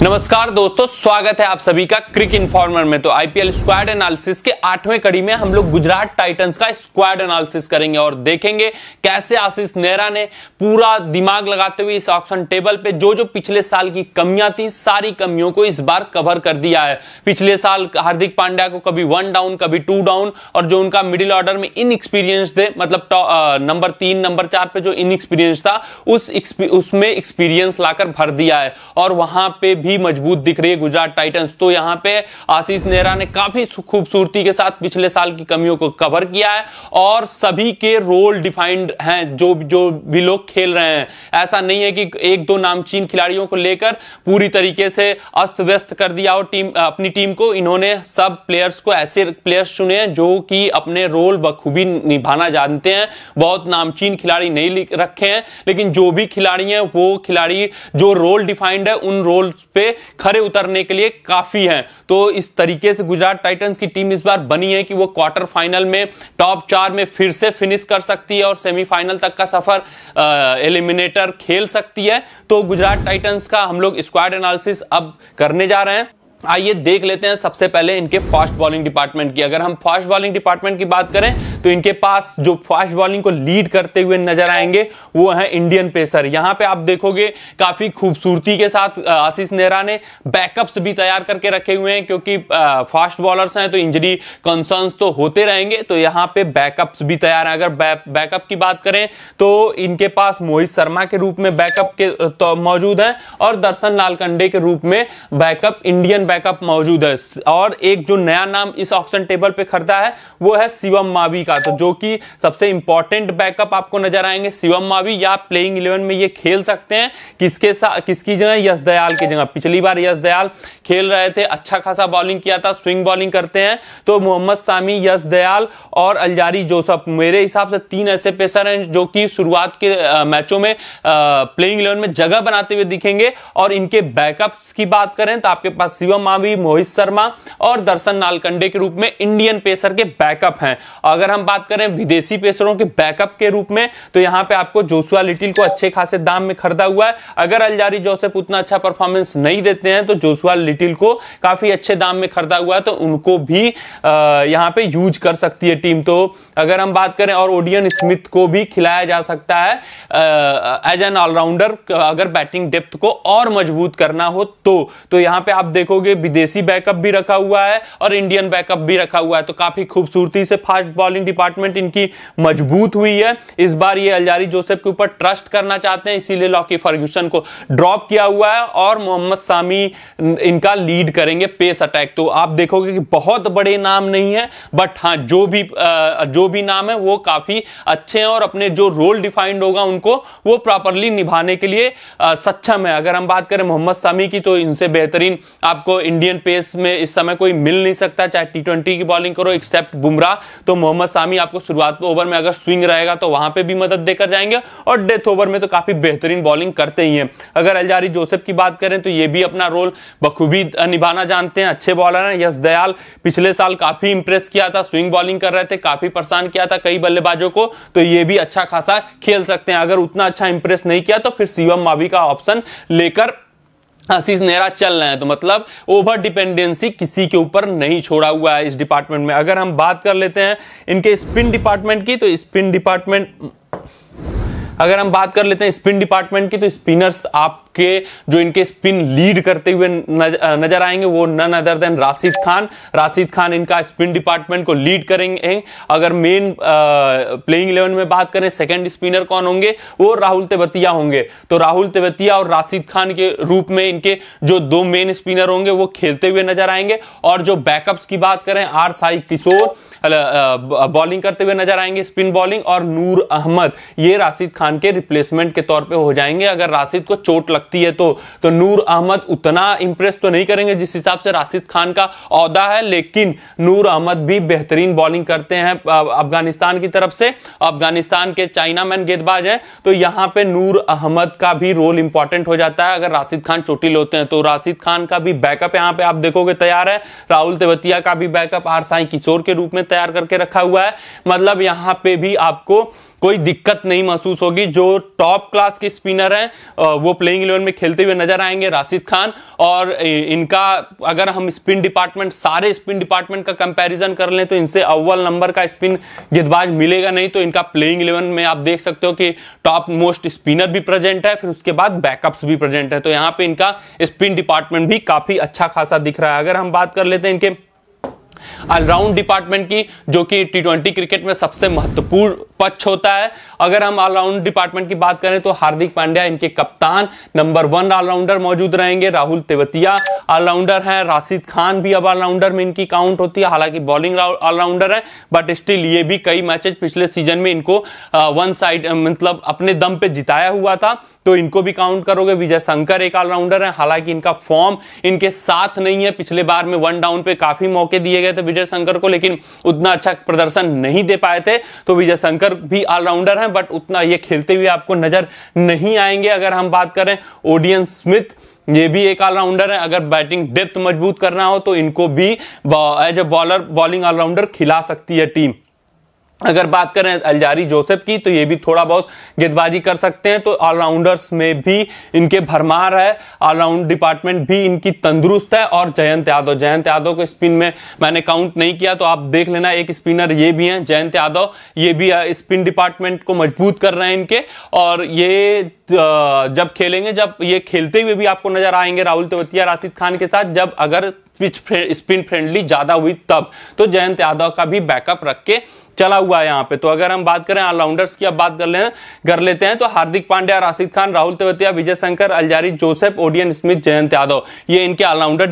नमस्कार दोस्तों, स्वागत है आप सभी का क्रिक इन्फॉर्मर में। तो आईपीएल स्क्वाड एनालिसिस के 8वें कड़ी में हम लोग गुजरात टाइटंस का स्क्वाड एनालिसिस करेंगे और देखेंगे कैसे आशीष नेहरा ने पूरा दिमाग लगाते हुए इस ऑक्शन टेबल पे जो पिछले साल की कमियां थी, सारी कमियों को इस बार कवर कर दिया है। पिछले साल हार्दिक पांड्या को कभी 1 डाउन कभी 2 डाउन, और जो उनका मिडिल ऑर्डर में इनएक्सपीरियंस थे, मतलब नंबर 3 नंबर 4 पे जो इनएक्सपीरियंस था उसमें एक्सपीरियंस लाकर भर दिया है और वहां पे भी मजबूत दिख रही है गुजरात टाइटंस। तो यहां पे आशीष नेहरा ने काफी खूबसूरती के साथ पिछले साल की कमियों को कवर किया है और सभी के रोल डिफाइंड हैं। जो भी लोग खेल रहे हैं, ऐसा नहीं है कि एक दो नामचीन खिलाड़ियों को लेकर पूरी तरीके से अस्त व्यस्त कर दिया हो अपनी टीम को। इन्होंने सब प्लेयर्स को ऐसे प्लेयर्स चुने हैं जो कि अपने रोल बखूबी निभाना जानते हैं। बहुत नामचीन खिलाड़ी नहीं रखे हैं, लेकिन जो भी खिलाड़ी हैं वो खिलाड़ी जो रोल डिफाइंड है उन रोल्स पे खरे उतरने के लिए काफी हैं। तो इस तरीके से गुजरात टाइटंस की टीम इस बार बनी है कि वो क्वार्टर फाइनल में टॉप 4 में फिर से फिनिश कर सकती है और सेमीफाइनल तक का सफर एलिमिनेटर खेल सकती है। तो गुजरात टाइटंस का हम लोग स्क्वाड एनालिसिस अब करने जा रहे हैं। आइए देख लेते हैं सबसे पहले इनके फास्ट बॉलिंग डिपार्टमेंट की। अगर हम फास्ट बॉलिंग डिपार्टमेंट की बात करें तो इनके पास जो फास्ट बॉलिंग को लीड करते हुए नजर आएंगे वो है इंडियन पेसर। यहां पे आप देखोगे काफी खूबसूरती के साथ आशीष नेहरा ने बैकअप्स भी तैयार करके रखे हुए हैं, क्योंकि फास्ट बॉलर्स हैं तो इंजरी कंसर्न्स तो होते रहेंगे। तो यहां पे बैकअप्स भी तैयार है। अगर बैकअप की बात करें तो इनके पास मोहित शर्मा के रूप में बैकअप के तो मौजूद है और दर्शन लालकंडे के रूप में बैकअप इंडियन बैकअप मौजूद है। और एक जो नया नाम इस ऑक्शन टेबल पे खरीदा है वो है शिवम मावी का, तो जो कि सबसे इंपॉर्टेंट बैकअप आपको नजर आएंगे शिवम मावी। या प्लेइंग 11 में ये खेल सकते हैं किसकी जगह? यश दयाल की जगह। पिछली बार यश दयाल खेल रहे थे, अच्छा खासा बॉलिंग किया था, स्विंग बॉलिंग करते हैं। तो मोहम्मद सामी, यश दयाल और अल्जारी जोसफ मेरे हिसाब से 3 ऐसे पेसर हैं जो कि शुरुआत के मैचों में प्लेइंग 11 में जगह बनाते हुए दिखेंगे। और इनके बैकअप्स की बात करें तो आपके पास शिवम मावी, मोहित शर्मा और दर्शन लालकंडे के रूप में इंडियन पेसर के बैकअप हैं। अगर हम बात करें विदेशी पेसरों के बैकअप के रूप में तो यहां पे आपको जोशुआ लिटिल को अच्छे खासे दाम में खरीदा हुआ है। अगर अल्जारी जोसेफ उतना अच्छा परफॉर्मेंस नहीं देते हैं तो जोशुआ लिटिल को काफी अच्छे दाम में खरीदा हुआ है, तो उनको भी यहां पे यूज कर सकती है टीम। तो अगर हम बात करें और ओडियन स्मिथ को भी खिलाया जा सकता है एज एन ऑलराउंडर, अगर बैटिंग डेप्थ को और मजबूत करना हो तो यहां पे आप देखोगे विदेशी बैकअप भी रखा हुआ है और इंडियन बैकअप भी रखा हुआ है। तो काफी खूबसूरती से फास्ट बॉलिंग डिपार्टमेंट इनकी मजबूत हुई है। इस बार ये अल्जारी जोसेफ के ऊपर ट्रस्ट करना चाहते हैं, इसीलिए लॉकी फर्ग्यूसन को ड्रॉप किया हुआ है और मोहम्मद सामी इनका लीड करेंगे पेस अटैक। तो आप देखोगे कि बहुत बड़े नाम नहीं है, बट हाँ जो भी नाम है वो काफी अच्छे हैं और अपने जो रोल डिफाइंड होगा उनको वो प्रॉपरली निभाने के लिए सक्षम है। अगर हम बात करें मोहम्मद सामी की तो इनसे बेहतरीन आपको इंडियन पेस में इस समय कोई मिल नहीं सकता, चाहे T20 की बॉलिंग करो एक्सेप्ट बुमराह। तो मोहम्मद सामी आपको शुरुआत ओवर में अगर स्विंग रहेगा तो वहां पे भी मदद देकर जाएंगे और डेथ ओवर में तो काफी बेहतरीन बॉलिंग करते ही हैं। अगर अल्जारी जोसेफ की बात करें तो ये भी अपना रोल बखूबी निभाना जानते हैं, अच्छे बॉलर हैं। यश दयाल पिछले साल काफी इंप्रेस किया था, स्विंग बॉलिंग कर रहे थे, काफी परेशान किया था कई बल्लेबाजों को, तो ये भी अच्छा खासा खेल सकते हैं। अगर उतना अच्छा इंप्रेस नहीं किया तो फिर शिवम मावी का ऑप्शन लेकर आशीष नेहरा चल रहे हैं। तो मतलब ओवर डिपेंडेंसी किसी के ऊपर नहीं छोड़ा हुआ है इस डिपार्टमेंट में। अगर हम बात कर लेते हैं इनके स्पिन डिपार्टमेंट की तो स्पिन डिपार्टमेंट की तो स्पिनर्स आपके जो इनके स्पिन लीड करते हुए नजर आएंगे वो none other than Rashid Khan इनका स्पिन डिपार्टमेंट को लीड करेंगे। अगर मेन प्लेइंग 11 में बात करें सेकंड स्पिनर कौन होंगे, वो राहुल तेवतिया होंगे। तो राहुल तेवतिया और राशिद खान के रूप में इनके जो 2 मेन स्पिनर होंगे वो खेलते हुए नजर आएंगे। और जो बैकअप्स की बात करें आर साई किशोर बॉलिंग करते हुए नजर आएंगे, स्पिन बॉलिंग, और नूर अहमद ये राशिद खान के रिप्लेसमेंट के तौर पे हो जाएंगे। अगर राशिद को चोट लगती है तो नूर अहमद उतना इंप्रेस तो नहीं करेंगे जिस हिसाब से राशिद खान का औहदा है, लेकिन नूर अहमद भी बेहतरीन बॉलिंग करते हैं अफगानिस्तान की तरफ से। अफगानिस्तान के चाइना मैन गेंदबाज हैं, तो यहां पे नूर अहमद का भी रोल इंपॉर्टेंट हो जाता है अगर राशिद खान चोटिल होते हैं। तो राशिद खान का भी बैकअप यहां पे आप देखोगे तैयार है। राहुल तेवतिया का भी बैकअप आर साई किशोर के रूप में तैयार करके रखा हुआ है। मतलब यहां पे भी आपको कोई दिक्कत नहीं महसूस होगी। जो टॉप क्लास के स्पिनर हैं वो प्लेइंग 11 में खेलते हुए नजर आएंगे, राशिद खान। और इनका अगर हम स्पिन डिपार्टमेंट, सारे स्पिन डिपार्टमेंट का कंपैरिजन कर लें तो इनसे अव्वल नंबर का स्पिन गेंदबाज मिलेगा नहीं। तो इनका प्लेइंग 11 में आप देख सकते हो कि टॉप मोस्ट स्पिनर भी प्रेजेंट है, फिर उसके बाद बैकअप्स भी प्रेजेंट है। तो यहां पे इनका स्पिन डिपार्टमेंट भी काफी अच्छा खासा दिख रहा है। अगर हम बात कर लेते हैं इनके ऑलराउंड डिपार्टमेंट की, जो कि टी20 क्रिकेट में सबसे महत्वपूर्ण पक्ष होता है, अगर हम ऑलराउंड डिपार्टमेंट की बात करें तो हार्दिक पांड्या इनके कप्तान, नंबर 1 ऑलराउंडर मौजूद रहेंगे। राहुल तेवतिया ऑलराउंडर हैं, राशिद खान भी अब ऑलराउंडर में इनकी काउंट होती है, हालांकि बॉलिंग ऑलराउंडर है, बट स्टिल ये भी कई मैचेस पिछले सीजन में इनको वन साइड मतलब अपने दम पे जिताया हुआ था, तो इनको भी काउंट करोगे। विजय शंकर एक ऑलराउंडर है, हालांकि इनका फॉर्म इनके साथ नहीं है। पिछले बार में 1 डाउन पे काफी मौके दिए गए थे विजय शंकर को, लेकिन उतना अच्छा प्रदर्शन नहीं दे पाए थे। तो विजय शंकर भी ऑलराउंडर हैं, बट उतना ये खेलते हुए आपको नजर नहीं आएंगे। अगर हम बात करें ओडियन स्मिथ, ये भी एक ऑलराउंडर है। अगर बैटिंग डेप्थ मजबूत करना हो तो इनको भी as a bowler, bowling allrounder खिला सकती है टीम। अगर बात करें अल्जारी जोसेफ की, तो ये भी थोड़ा बहुत गेंदबाजी कर सकते हैं। तो ऑलराउंडर्स में भी इनके भरमार है, ऑलराउंड डिपार्टमेंट भी इनकी तंदुरुस्त है। और जयंत यादव को स्पिन में मैंने काउंट नहीं किया, तो आप देख लेना, एक स्पिनर ये भी हैं जयंत यादव, ये भी स्पिन डिपार्टमेंट को मजबूत कर रहे हैं इनके। और ये जब खेलेंगे, जब ये खेलते हुए भी आपको नजर आएंगे राहुल तेवतिया, राशिद खान के साथ, जब अगर स्पिन फ्रेंडली ज्यादा हुई तब, तो जयंत यादव का भी बैकअप रख के चला हुआ है यहाँ पे। तो अगर हम बात करें ऑलराउंडर्स की, अब बात कर लेते हैं, तो Hardik Pandya, Rashid Khan, Rahul Tewatia, Vijay Shankar, Alzarri Joseph, Odean Smith, Jayant Yadav, ये इनके ऑलराउंडर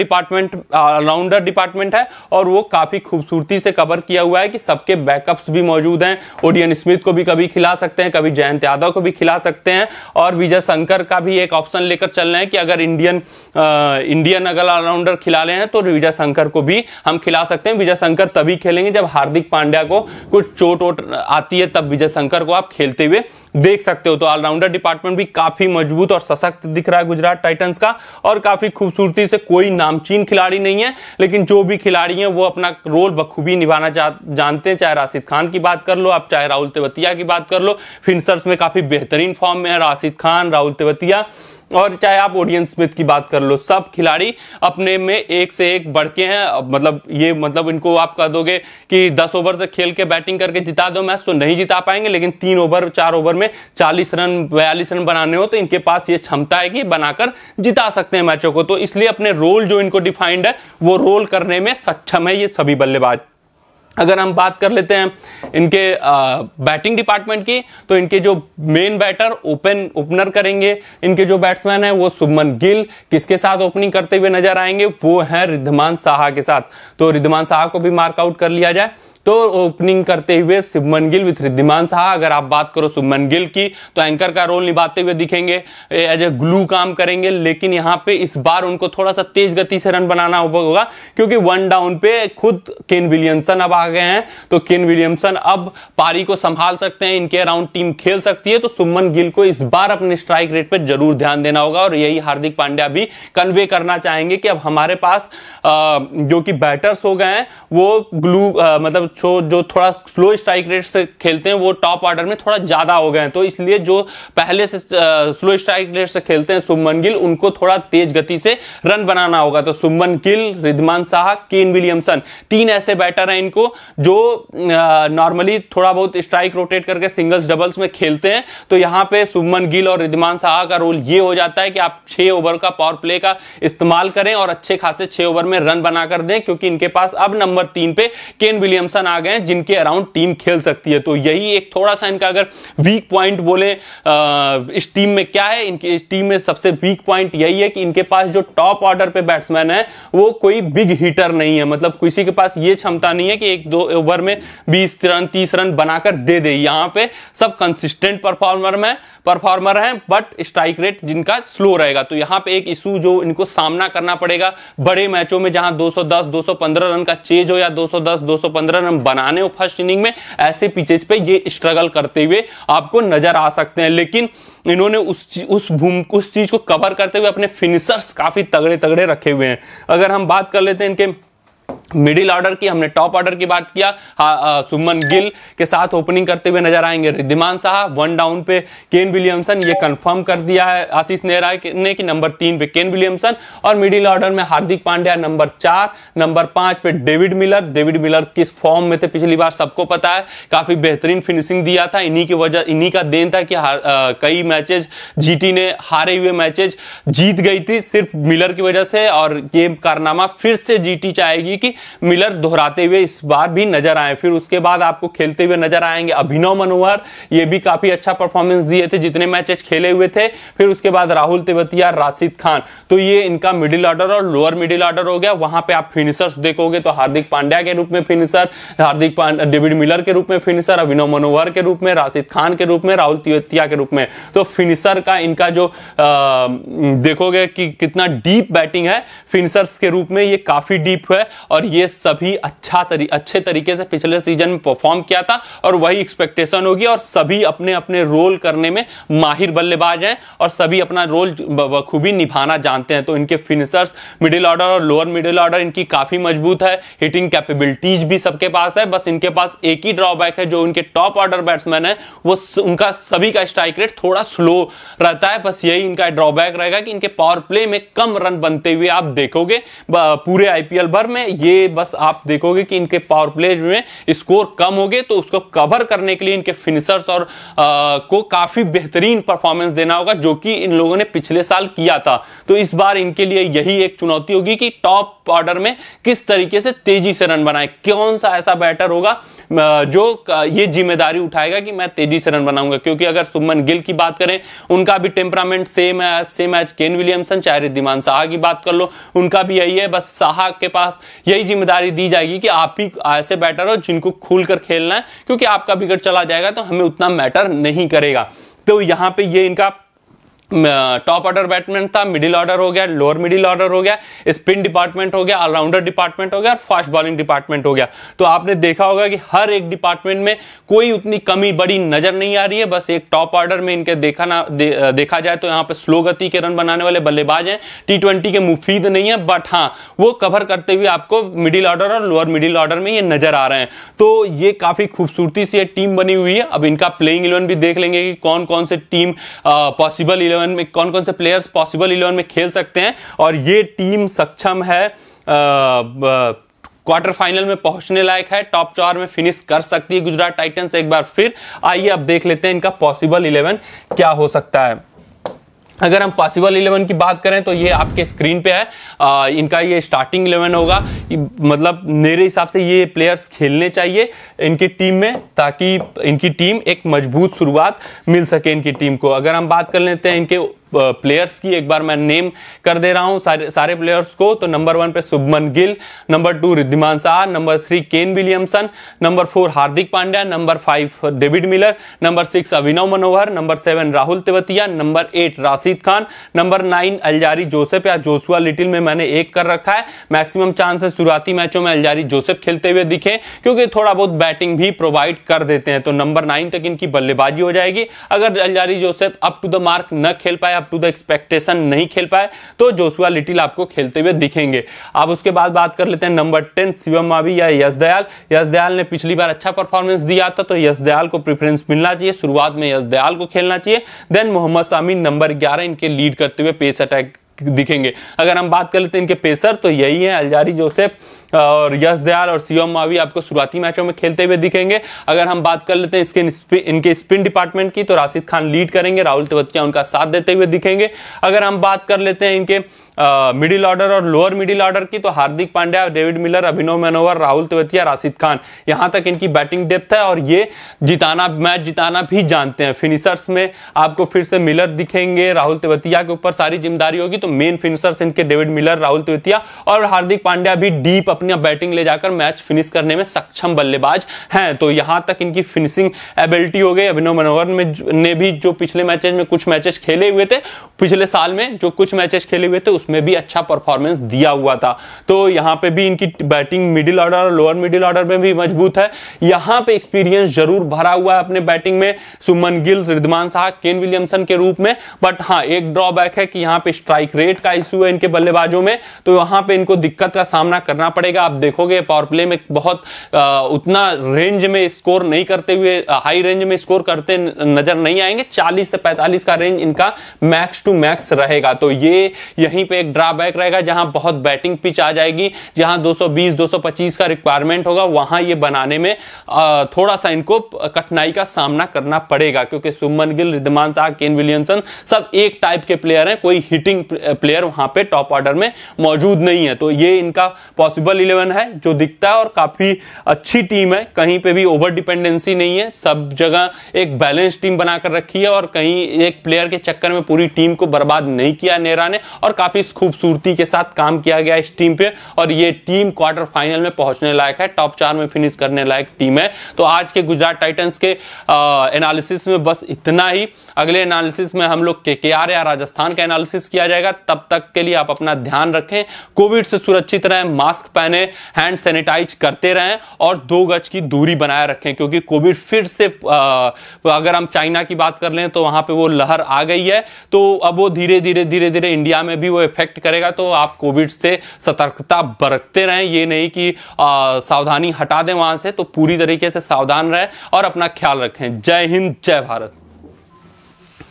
डिपार्टमेंट है। और वो काफी खूबसूरती से कवर किया हुआ है कि सबके बैकअप्स भी मौजूद हैं। ओडियन स्मिथ को भी कभी खिला सकते हैं, कभी जयंत यादव को भी खिला सकते हैं, और विजय शंकर का भी एक ऑप्शन लेकर चल रहे हैं कि अगर इंडियन अगर ऑलराउंडर खिला रहे हैं तो विजय शंकर को भी हम खिला सकते हैं। विजय शंकर तभी खेलेंगे जब हार्दिक पांड्या को कुछ चोट वोट आती है, तब विजय शंकर को आप खेलते हुए देख सकते हो। तो ऑलराउंडर डिपार्टमेंट भी काफी मजबूत और सशक्त दिख रहा है गुजरात टाइटंस का, और काफी खूबसूरती से। कोई नामचीन खिलाड़ी नहीं है, लेकिन जो भी खिलाड़ी हैं वो अपना रोल बखूबी निभाना जानते हैं। चाहे राशिद खान की बात कर लो आप, चाहे राहुल तेवतिया की बात कर लो, फिनिशर्स में काफी बेहतरीन फॉर्म में है राशिद खान, राहुल तेवतिया, और चाहे आप ओडियन स्मिथ की बात कर लो, सब खिलाड़ी अपने में एक से एक बढ़ के हैं। मतलब इनको आप कह दोगे कि 10 ओवर से खेल के बैटिंग करके जिता दो मैच, तो नहीं जिता पाएंगे, लेकिन 3 ओवर 4 ओवर में 40 रन 42 रन बनाने हो तो इनके पास ये क्षमता है कि बनाकर जिता सकते हैं मैचों को। तो इसलिए अपने रोल जो इनको डिफाइंड है वो रोल करने में सक्षम है ये सभी बल्लेबाज। अगर हम बात कर लेते हैं इनके बैटिंग डिपार्टमेंट की, तो इनके जो मेन बैटर ओपनर करेंगे, इनके जो बैट्समैन हैं वो शुभमन गिल किसके साथ ओपनिंग करते हुए नजर आएंगे, वो है रिद्धमान साहा के साथ। तो रिद्धमान साहा को भी मार्कआउट कर लिया जाए, तो ओपनिंग करते हुए शुभमन गिल विथ रिद्धिमान साहा। अगर आप बात करो शुभमन गिल की, तो एंकर का रोल निभाते हुए दिखेंगे, एज ए ग्लू काम करेंगे, लेकिन यहां पे इस बार उनको थोड़ा सा तेज गति से रन बनाना होगा, क्योंकि 1 डाउन पे खुद केन विलियमसन अब आ गए हैं। तो केन विलियमसन अब पारी को संभाल सकते हैं, इनके अराउंड टीम खेल सकती है। तो शुभमन गिल को इस बार अपने स्ट्राइक रेट पे जरूर ध्यान देना होगा, और यही हार्दिक पांड्या भी कन्वे करना चाहेंगे कि अब हमारे पास जो कि बैटर्स हो गए हैं वो ग्लू मतलब जो थोड़ा स्लो स्ट्राइक रेट से खेलते हैं वो टॉप ऑर्डर में थोड़ा ज्यादा हो गए हैं। तो इसलिए जो पहले से स्लो स्ट्राइक रेट से खेलते हैं शुभमन गिल, उनको थोड़ा तेज गति से रन बनाना होगा। तो शुभमन गिल, रिद्धमान साहा, केन विलियमसन, 3 ऐसे बैटर हैं इनको जो नॉर्मली थोड़ा बहुत स्ट्राइक रोटेट करके सिंगल्स डबल्स में खेलते हैं। तो यहां पे शुभमन गिल और रिद्धमान साहा का रोल ये हो जाता है कि आप 6 ओवर का पावर प्ले का इस्तेमाल करें और अच्छे खासे 6 ओवर में रन बनाकर दें, क्योंकि इनके पास अब नंबर 3 पे केन विलियमसन आ गए जिनके अराउंड टीम खेल सकती है। तो यही एक थोड़ा सा इनका अगर वीक पॉइंट बोले इस टीम में क्या है, इनकी इस टीम में सबसे वीक पॉइंट यही है कि इनके पास जो टॉप ऑर्डर पे बैट्समैन है वो कोई बिग हिटर नहीं है। मतलब किसी के पास ये क्षमता नहीं है कि 1-2 ओवर में 20 रन 30 रन बनाकर दे दे। यहां पे सब कंसिस्टेंट परफॉर्मर हैं, बट स्ट्राइक रेट जिनका स्लो रहेगा। तो यहां पे एक इशू जो इनको सामना करना पड़ेगा बड़े मैचों में, जहां 210 215 रन का चेज हो या 210 215 रन बनाने हो फर्स्ट इनिंग में, ऐसे पिचेज पे ये स्ट्रगल करते हुए आपको नजर आ सकते हैं। लेकिन इन्होंने उस चीज को कवर करते हुए अपने फिनिशर्स काफी तगड़े रखे हुए हैं। अगर हम बात कर लेते हैं इनके मिडिल ऑर्डर की हमने टॉप ऑर्डर की बात किया, शुभमन गिल के साथ ओपनिंग करते हुए नजर आएंगे रिद्धिमान साहा, 1 डाउन पे केन विलियमसन, ये कंफर्म कर दिया है आशीष नेहरा ने कि नंबर 3 पे केन विलियमसन, और मिडिल ऑर्डर में हार्दिक पांड्या नंबर 4, नंबर 5 पे डेविड मिलर किस फॉर्म में थे पिछली बार सबको पता है, काफी बेहतरीन फिनिशिंग दिया था, इन्हीं का देन था कि कई मैचेज जीटी ने हारे हुए मैचेज जीत गई थी सिर्फ मिलर की वजह से, और ये कारनामा फिर से जीटी चाहेगी कि मिलर दोहराते हुए इस बार भी नजर आए। फिर उसके बाद आपको खेलते हुए नजर आएंगे अभिनव मनोहर, ये भी काफी अच्छा परफॉर्मेंस दिए थे जितने मैचेस खेले हुए थे। फिर उसके बाद राहुल तेवतिया, राशिद खान, तो ये इनका मिडिल ऑर्डर और लोअर मिडिल ऑर्डर हो गया। वहां पे आप फिनिशर्स देखोगे तो हार्दिक पांड्या के रूप में फिनिशर, डेविड मिलर के रूप में फिनिशर, अभिनव मनोहर के रूप में, राशिद खान के रूप में, राहुल तेवतिया के रूप में। तो फिनिशर का इनका जो देखोगे कि कितना डीप बैटिंग है फिनिशर्स के रूप में, ये काफी डीप है, और ये सभी अच्छे तरीके से पिछले सीजन में परफॉर्म किया था, और वही एक्सपेक्टेशन होगी, और सभी अपने अपने रोल करने में माहिर बल्लेबाज हैं और सभी अपना रोल बखूबी निभाना जानते हैं। तो इनके फिनिशर्स मिडिल ऑर्डर और लोअर मिडिल ऑर्डर इनकी काफी मजबूत है, हिटिंग कैपेबिलिटीज भी सबके पास है। बस इनके पास एक ही ड्रॉबैक है, जो इनके टॉप ऑर्डर बैट्समैन है वो उनका सभी का स्ट्राइक रेट थोड़ा स्लो रहता है, बस यही इनका ड्रॉबैक रहेगा कि इनके पावर प्ले में कम रन बनते हुए आप देखोगे पूरे आईपीएल भर में। ये बस आप देखोगे कि इनके पावर प्ले में स्कोर कम हो गए, तो उसको कवर करने के लिए इनके फिनिशर्स और को काफी बेहतरीन परफॉर्मेंस देना होगा, जो कि इन लोगों ने पिछले साल किया था। तो इस बार इनके लिए यही एक चुनौती होगी कि टॉप ऑर्डर में किस तरीके से तेजी से रन बनाए, कौन सा ऐसा बैटर होगा जो ये जिम्मेदारी उठाएगा कि मैं तेजी से रन बनाऊंगा। क्योंकि अगर शुभमन गिल की बात करें, उनका भी temperament same as Kane Williamson, चाहे रिद्धिमान साहा की बात कर लो, उनका भी यही है। बस साहा के पास यही जिम्मेदारी दी जाएगी कि आप ही ऐसे बैटर हो जिनको खुलकर खेलना है, क्योंकि आपका विकेट चला जाएगा तो हमें उतना मैटर नहीं करेगा। तो यहां पे ये इनका टॉप ऑर्डर बैट्समैन था, मिडिल ऑर्डर हो गया, लोअर मिडिल ऑर्डर हो गया, स्पिन डिपार्टमेंट हो गया, ऑलराउंडर डिपार्टमेंट हो गया, और फास्ट बॉलिंग डिपार्टमेंट हो गया। तो आपने देखा होगा कि हर एक डिपार्टमेंट में कोई उतनी कमी बड़ी नजर नहीं आ रही है। बस एक टॉप ऑर्डर में इनके देखा जाए तो यहाँ पे स्लो गति के रन बनाने वाले बल्लेबाज हैं, टी20 के मुफीद नहीं है, बट हाँ वो कवर करते हुए आपको मिडिल ऑर्डर और लोअर मिडिल ऑर्डर में ये नजर आ रहे हैं। तो ये काफी खूबसूरती से टीम बनी हुई है। अब इनका प्लेइंग 11 भी देख लेंगे कि कौन कौन से टीम पॉसिबल 11 में, कौन कौन से प्लेयर्स पॉसिबल 11 में खेल सकते हैं, और ये टीम सक्षम है क्वार्टर फाइनल में पहुंचने लायक है, टॉप 4 में फिनिश कर सकती है गुजरात टाइटंस एक बार फिर। आइए अब देख लेते हैं इनका पॉसिबल 11 क्या हो सकता है। अगर हम पॉसिबल 11 की बात करें तो ये आपके स्क्रीन पे है, इनका ये स्टार्टिंग 11 होगा। मतलब मेरे हिसाब से ये प्लेयर्स खेलने चाहिए इनकी टीम में, ताकि इनकी टीम एक मजबूत शुरुआत मिल सके इनकी टीम को। अगर हम बात कर लेते हैं इनके प्लेयर्स की, एक बार मैं नेम कर दे रहा हूं सारे प्लेयर्स को। तो नंबर 1 पे Shubman Gill, number 2 Wriddhiman Saha, number 3 Kane Williamson, number 4 Hardik Pandya, number 5 David Miller, number 6 Abhinav Manohar, number 7 Rahul Tewatia, number 8 Rashid Khan, number 9 Alzarri Joseph या जोशुआ लिटिल में मैंने 1 कर रखा है। मैक्सिमम चांस है शुरुआती मैचों में अल्जारी जोसेफ खेलते हुए दिखे, क्योंकि थोड़ा बहुत बैटिंग भी प्रोवाइड कर देते हैं। तो नंबर 9 तक इनकी बल्लेबाजी हो जाएगी। अगर Alzarri Joseph up to the mark न खेल पाए, अप टू द एक्सपेक्टेशन नहीं खेल पाए, तो जोशुआ लिटिल आपको खेलते हुए दिखेंगे। अब उसके बाद बात कर लेते हैं नंबर 10 शिवम मावी या यश दयाल। यश दयाल ने पिछली बार अच्छा परफॉर्मेंस दिया था, तो यश दयाल को प्रेफरेंस मिलना चाहिए, शुरुआत में यश दयाल को खेलना चाहिए। देन मोहम्मद शामी नंबर 11 इनके लीड करते हुए पेस अटैक दिखेंगे। अगर हम बात कर लेते हैं इनके पेसर, तो यही है अल्जारी जोसेफ और यश दयाल और शिवम मावी आपको शुरुआती मैचों में खेलते हुए दिखेंगे। अगर हम बात कर लेते हैं इनके स्पिन डिपार्टमेंट की, तो राशिद खान लीड करेंगे, राहुल तेवतिया उनका साथ देते हुए दिखेंगे। अगर हम बात कर लेते हैं इनके मिडिल ऑर्डर और लोअर मिडिल ऑर्डर की, तो हार्दिक पांड्या, डेविड मिलर, अभिनव मनोहर, राहुल तेवतिया, राशिद खान, यहां तक इनकी बैटिंग डेप्थ है, और ये मैच जिताना भी जानते हैं। फिनिशर्स में आपको फिर से मिलर दिखेंगे, राहुल तेवतिया के ऊपर सारी जिम्मेदारी होगी। तो मेन फिनिशर्स इनके डेविड मिलर, राहुल तेवतिया और हार्दिक पांड्या भी डीप अपनी बैटिंग ले जाकर मैच फिनिश करने में सक्षम बल्लेबाज हैं। तो यहां तक इनकी फिनिशिंग एबिलिटी हो गई। अभिनव मनोहर ने भी जो पिछले मैचेस में कुछ मैचेस खेले हुए थे, पिछले साल में जो कुछ मैचेस खेले हुए थे उसमें इसमें भी अच्छा परफॉर्मेंस दिया हुआ था। तो यहां पे भी इनकी बैटिंग मिडिल ऑर्डर और लोअर मिडिल ऑर्डर में भी मजबूत है। यहां पे एक्सपीरियंस जरूर भरा हुआ है अपने बैटिंग में सुमन गिल, रिद्धमान साहा, केन विलियमसन के रूप में। बट हाँ, एक ड्रॉबैक है कि यहां पे स्ट्राइक रेट का इश्यू है इनके बल्लेबाजों में, तो वहां पे इनको दिक्कत का सामना करना पड़ेगा। आप देखोगे पावर प्ले में बहुत उतना रेंज में स्कोर नहीं करते हुए, हाई रेंज में स्कोर करते नजर नहीं आएंगे। 40 से 45 का रेंज इनका मैक्स टू मैक्स रहेगा। तो ये यहीं पे एक ड्रॉबैक रहेगा, जहां बहुत बैटिंग पिच आ जाएगी, जहां 220 225 का रिक्वायरमेंट होगा, वहां ये बनाने में थोड़ा सा इनको कठिनाई का सामना करना पड़ेगा, क्योंकि सुमन गिल, रिद्धमान साहा, केन विलियमसन सब एक टाइप के प्लेयर हैं, कोई हिटिंग प्लेयर वहां पे टॉप ऑर्डर में मौजूद नहीं है। तो ये इनका पॉसिबल 11 है जो दिखता है, और काफी अच्छी टीम है, कहीं पे भी ओवर डिपेंडेंसी नहीं है, सब जगह एक बैलेंस टीम बनाकर रखी है, और कहीं एक प्लेयर के चक्कर में पूरी टीम को बर्बाद नहीं किया नेहरा ने, और काफी खूबसूरती के साथ काम किया गया इस टीम पे, और ये टीम क्वार्टर फाइनल में पहुंचने लायक है, टॉप 4 में फिनिश करने लायक टीम है। तो आज के गुजरात टाइटंस के एनालिसिस में बस इतना ही। अगले एनालिसिस में हम लोग केकेआर या राजस्थान का एनालिसिस किया जाएगा। तब तक के लिए आप अपना ध्यान रखें, कोविड से सुरक्षित रहें, मास्क पहने, हैंड सैनिटाइज करते रहें, और 2 गज की दूरी बनाए रखें, क्योंकि कोविड फिर से अगर हम चाइना की बात कर लें तो वहां पे वो लहर आ गई है, तो अब वो धीरे धीरे इंडिया में भी वो इफेक्ट करेगा। तो आप कोविड से सतर्कता बरतते रहें, ये नहीं कि सावधानी हटा दें वहां से, तो पूरी तरीके से सावधान रहें और अपना ख्याल रखें। जय हिंद, जय भारत।